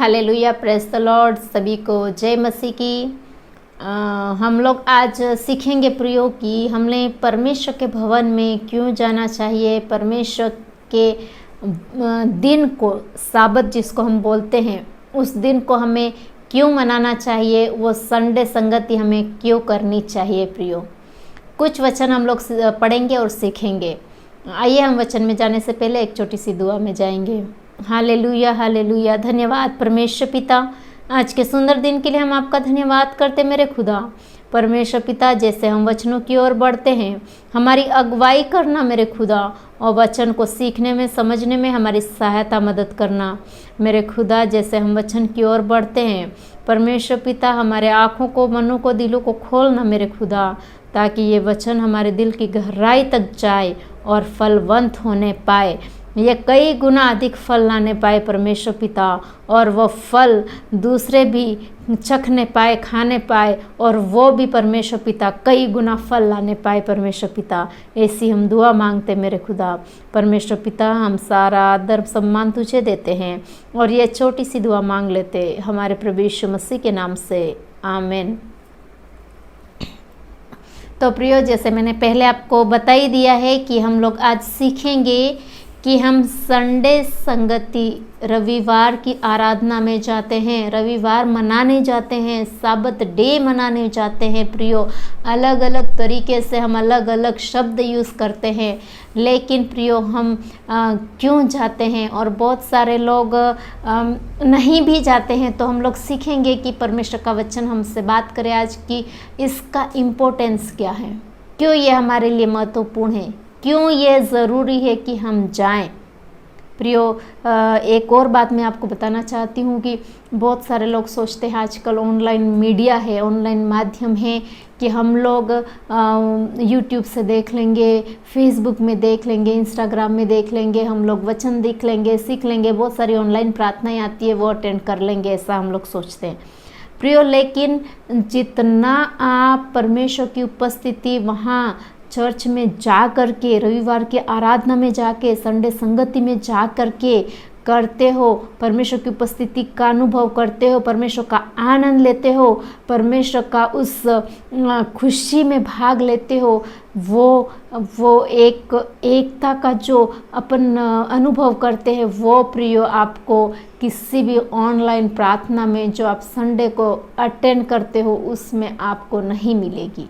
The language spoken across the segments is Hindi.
Hallelujah, praise the Lord. सभी को जय मसीह की। हम लोग आज सीखेंगे प्रियो कि हमने परमेश्वर के भवन में क्यों जाना चाहिए। परमेश्वर के दिन को, साबत जिसको हम बोलते हैं, उस दिन को हमें क्यों मनाना चाहिए। वो संडे संगति हमें क्यों करनी चाहिए प्रियो। कुछ वचन हम लोग पढ़ेंगे और सीखेंगे। आइए हम वचन में जाने से पहले एक छोटी सी दुआ में जाएंगे। Hallelujah hallelujah. धन्यवाद परमेश्वर पिता, आज के सुंदर दिन के लिए हम आपका धन्यवाद करते मेरे खुदा। परमेश्वर पिता, जैसे हम वचनों की ओर बढ़ते हैं, हमारी अगुवाई करना मेरे खुदा, और वचन को सीखने में, समझने में हमारी सहायता मदद करना मेरे खुदा। जैसे हम वचन की ओर बढ़ते हैं परमेश्वर पिता, हमारे आँखों को, मनों को, दिलों को खोलना मेरे खुदा, ताकि ये वचन हमारे दिल की गहराई तक जाए और फलवंत होने पाए, ये कई गुना अधिक फल लाने पाए परमेश्वर पिता, और वो फल दूसरे भी चखने पाए, खाने पाए, और वो भी परमेश्वर पिता कई गुना फल लाने पाए परमेश्वर पिता। ऐसी हम दुआ मांगते मेरे खुदा। परमेश्वर पिता, हम सारा आदर सम्मान तुझे देते हैं और ये छोटी सी दुआ मांग लेते हमारे प्रभु यीशु मसीह के नाम से, आमीन। तो प्रियो, जैसे मैंने पहले आपको बता ही दिया है कि हम लोग आज सीखेंगे कि हम संडे संगति, रविवार की आराधना में जाते हैं, रविवार मनाने जाते हैं, साबत डे मनाने जाते हैं प्रियो। अलग अलग तरीके से हम अलग अलग शब्द यूज़ करते हैं, लेकिन प्रियो हम क्यों जाते हैं। और बहुत सारे लोग नहीं भी जाते हैं। तो हम लोग सीखेंगे कि परमेश्वर का वचन हमसे बात करे आज की इसका इम्पोर्टेंस क्या है, क्यों ये हमारे लिए महत्वपूर्ण है, क्यों ये ज़रूरी है कि हम जाएं। प्रियो, एक और बात मैं आपको बताना चाहती हूँ कि बहुत सारे लोग सोचते हैं आजकल ऑनलाइन मीडिया है, ऑनलाइन माध्यम है, कि हम लोग यूट्यूब से देख लेंगे, फेसबुक में देख लेंगे, इंस्टाग्राम में देख लेंगे, हम लोग वचन देख लेंगे, सीख लेंगे, बहुत सारी ऑनलाइन प्रार्थनाएं आती है वो अटेंड कर लेंगे, ऐसा हम लोग सोचते हैं प्रियो। लेकिन जितना आप परमेश्वर की उपस्थिति वहाँ चर्च में जा कर के, रविवार की आराधना में जाके, संडे संगति में जा कर के करते हो, परमेश्वर की उपस्थिति का अनुभव करते हो, परमेश्वर का आनंद लेते हो, परमेश्वर का उस खुशी में भाग लेते हो, वो एकता का जो अपन अनुभव करते हैं, वो प्रियो आपको किसी भी ऑनलाइन प्रार्थना में जो आप संडे को अटेंड करते हो उसमें आपको नहीं मिलेगी।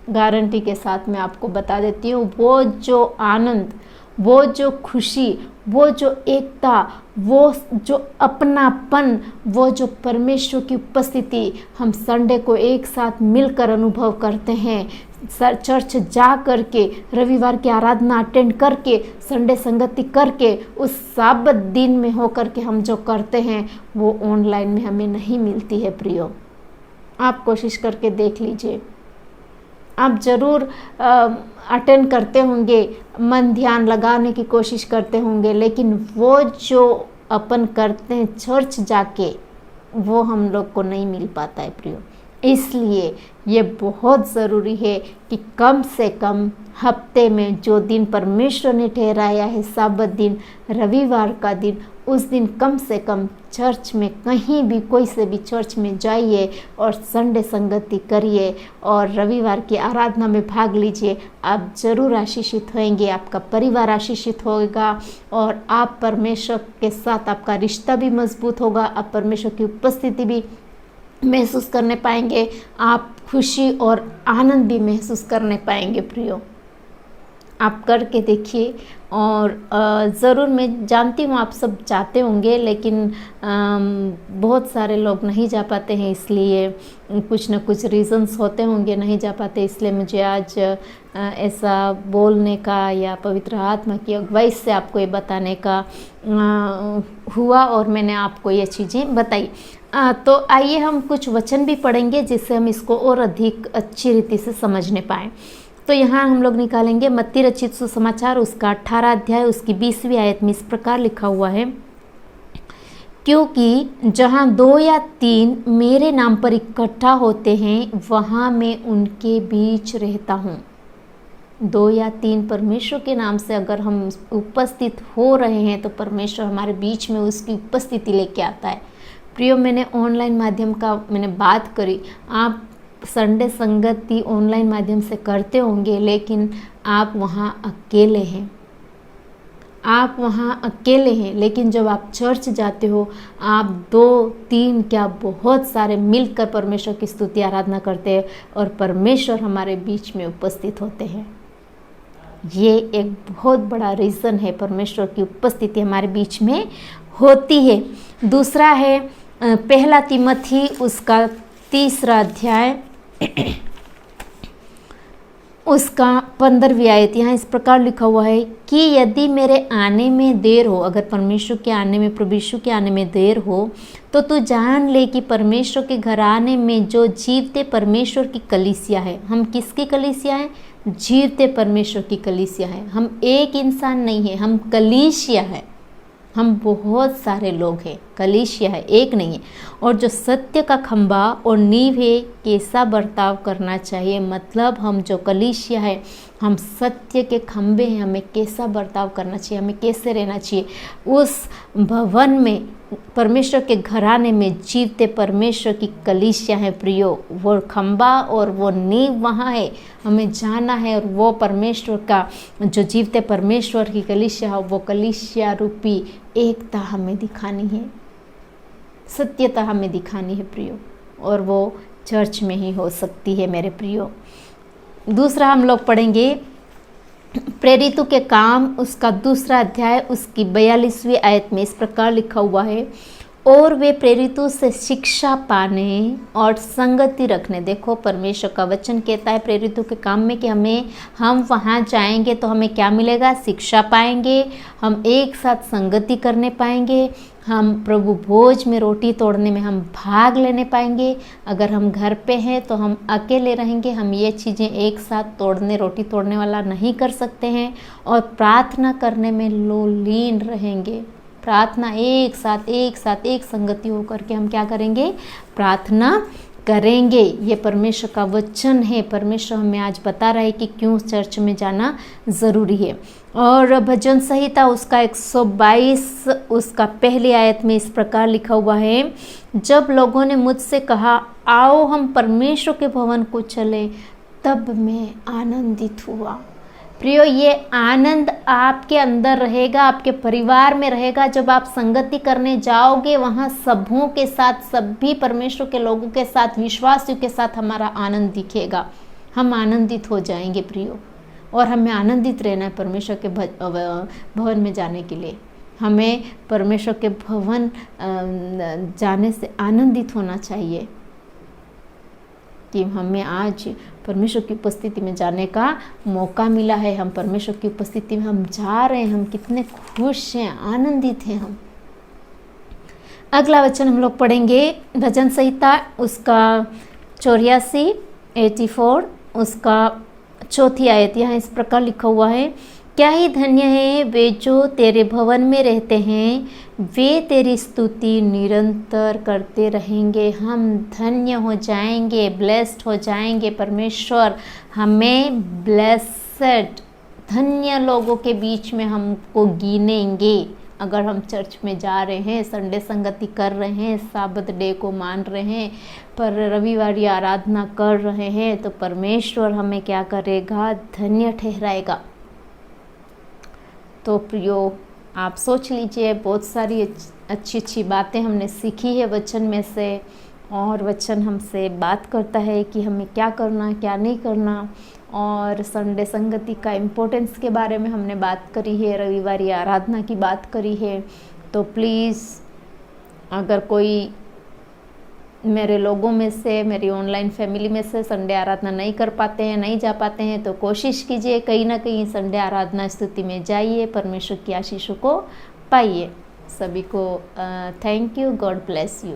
गारंटी के साथ मैं आपको बता देती हूँ, वो जो आनंद, वो जो खुशी, वो जो एकता, वो जो अपनापन, वो जो परमेश्वर की उपस्थिति हम संडे को एक साथ मिलकर अनुभव करते हैं, चर्च जा करके, रविवार की आराधना अटेंड करके, संडे संगति करके, उस साबत दिन में होकर के हम जो करते हैं वो ऑनलाइन में हमें नहीं मिलती है प्रियो। आप कोशिश करके देख लीजिए। आप ज़रूर अटेंड करते होंगे, मन ध्यान लगाने की कोशिश करते होंगे, लेकिन वो जो अपन करते हैं चर्च जाके, वो हम लोग को नहीं मिल पाता है प्रियो। इसलिए ये बहुत ज़रूरी है कि कम से कम हफ्ते में जो दिन परमेश्वर ने ठहराया है, साबत दिन, रविवार का दिन, उस दिन कम से कम चर्च में, कहीं भी कोई से भी चर्च में जाइए और संडे संगति करिए और रविवार की आराधना में भाग लीजिए। आप ज़रूर आशीषित होंगे, आपका परिवार आशीषित होगा और आप परमेश्वर के साथ, आपका रिश्ता भी मजबूत होगा, आप परमेश्वर की उपस्थिति भी महसूस करने पाएंगे, आप खुशी और आनंद भी महसूस करने पाएंगे प्रियो। आप करके देखिए। और ज़रूर मैं जानती हूँ आप सब चाहते होंगे, लेकिन बहुत सारे लोग नहीं जा पाते हैं, इसलिए कुछ न कुछ रीज़न्स होते होंगे नहीं जा पाते। इसलिए मुझे आज ऐसा बोलने का या पवित्र आत्मा की अगुवाई से आपको ये बताने का हुआ और मैंने आपको ये चीज़ें बताई। तो आइए हम कुछ वचन भी पढ़ेंगे जिससे हम इसको और अधिक अच्छी रीति से समझने पाएँ। तो यहाँ हम लोग निकालेंगे मत्ती रचित सुसमाचार, उसका 18 अध्याय, उसकी 20वीं आयत में इस प्रकार लिखा हुआ है, क्योंकि जहाँ 2 या 3 मेरे नाम पर इकट्ठा होते हैं, वहाँ मैं उनके बीच रहता हूँ। 2 या 3 परमेश्वर के नाम से अगर हम उपस्थित हो रहे हैं तो परमेश्वर हमारे बीच में उसकी उपस्थिति लेके आता है। प्रियो, मैंने ऑनलाइन माध्यम का मैंने बात करी, आप संडे संगति ऑनलाइन माध्यम से करते होंगे, लेकिन आप वहाँ अकेले हैं, आप वहाँ अकेले हैं। लेकिन जब आप चर्च जाते हो, आप 2-3 क्या बहुत सारे मिलकर परमेश्वर की स्तुति आराधना करते हैं और परमेश्वर हमारे बीच में उपस्थित होते हैं। ये एक बहुत बड़ा रीज़न है, परमेश्वर की उपस्थिति हमारे बीच में होती है। दूसरा है पहला तिमोथी उसका 3 अध्याय उसका 15वीं आयत, यहाँ इस प्रकार लिखा हुआ है कि यदि मेरे आने में देर हो, अगर परमेश्वर के आने में, प्रभु यीशु के आने में देर हो, तो तू जान ले कि परमेश्वर के घर आने में जो जीवते परमेश्वर की कलीसिया है। हम किसकी कलीसिया है? जीवते परमेश्वर की कलीसिया है। हम एक इंसान नहीं है, हम कलीसिया है, हम बहुत सारे लोग हैं, कलीसिया है, एक नहीं है। और जो सत्य का खंभा और नींव है, कैसा बर्ताव करना चाहिए, मतलब हम जो कलीसिया है, हम सत्य के खंभे हैं, हमें कैसा बर्ताव करना चाहिए, हमें कैसे रहना चाहिए। उस भवन में, परमेश्वर के घराने में जीवते परमेश्वर की कलीसिया है प्रियो, वो खंभा और वो नींव वहाँ है, हमें जाना है। और वो परमेश्वर का जो जीवते परमेश्वर की कलीसिया है, वो कलीसिया रूपी एकता हमें दिखानी है, सत्यता हमें दिखानी है प्रियो, और वो चर्च में ही हो सकती है मेरे प्रियो। दूसरा हम लोग पढ़ेंगे प्रेरितों के काम उसका 2 अध्याय उसकी 42वीं आयत में इस प्रकार लिखा हुआ है, और वे प्रेरितों से शिक्षा पाने और संगति रखने। देखो, परमेश्वर का वचन कहता है प्रेरितों के काम में कि हम वहाँ जाएंगे तो हमें क्या मिलेगा? शिक्षा पाएंगे, हम एक साथ संगति करने पाएंगे, हम प्रभु भोज में रोटी तोड़ने में हम भाग लेने पाएंगे। अगर हम घर पे हैं तो हम अकेले रहेंगे, हम ये चीज़ें एक साथ रोटी तोड़ने वाला नहीं कर सकते हैं। और प्रार्थना करने में लीन रहेंगे, प्रार्थना एक साथ एक संगति होकर के हम क्या करेंगे? प्रार्थना करेंगे। ये परमेश्वर का वचन है। परमेश्वर हमें आज बता रहा है कि क्यों चर्च में जाना ज़रूरी है। और भजन संहिता उसका 122 उसका 1 आयत में इस प्रकार लिखा हुआ है, जब लोगों ने मुझसे कहा आओ हम परमेश्वर के भवन को चलें, तब मैं आनंदित हुआ। प्रियो, ये आनंद आपके अंदर रहेगा, आपके परिवार में रहेगा। जब आप संगति करने जाओगे, वहाँ सबों के साथ, सभी परमेश्वर के लोगों के साथ, विश्वासियों के साथ हमारा आनंद दिखेगा। हम आनंदित हो जाएंगे प्रियो, और हमें आनंदित रहना है परमेश्वर के भवन में जाने के लिए। हमें परमेश्वर के भवन जाने से आनंदित होना चाहिए कि हमें आज परमेश्वर की उपस्थिति में जाने का मौका मिला है। हम परमेश्वर की उपस्थिति में हम जा रहे हैं, हम कितने खुश हैं, आनंदित हैं हम। अगला वचन हम लोग पढ़ेंगे भजन संहिता उसका 84 उसका 4 आयत। यहाँ इस प्रकार लिखा हुआ है, क्या ही धन्य है वे जो तेरे भवन में रहते हैं, वे तेरी स्तुति निरंतर करते रहेंगे। हम धन्य हो जाएंगे, ब्लेस्ड हो जाएंगे। परमेश्वर हमें ब्लेस्ड धन्य लोगों के बीच में हमको गिनेंगे। अगर हम चर्च में जा रहे हैं, संडे संगति कर रहे हैं, साबत डे को मान रहे हैं, पर रविवार आराधना कर रहे हैं, तो परमेश्वर हमें क्या करेगा? धन्य ठहराएगा। तो प्रियो, आप सोच लीजिए, बहुत सारी अच्छी बातें हमने सीखी है वचन में से, और वचन हमसे बात करता है कि हमें क्या करना, क्या नहीं करना। और संडे संगति का इम्पोर्टेंस के बारे में हमने बात करी है, रविवार आराधना की बात करी है। तो प्लीज़, अगर कोई मेरे लोगों में से, मेरी ऑनलाइन फैमिली में से संडे आराधना नहीं कर पाते हैं, नहीं जा पाते हैं, तो कोशिश कीजिए कहीं ना कहीं संडे आराधना स्तुति में जाइए, परमेश्वर की आशीषों को पाइए। सभी को thank you, God bless you.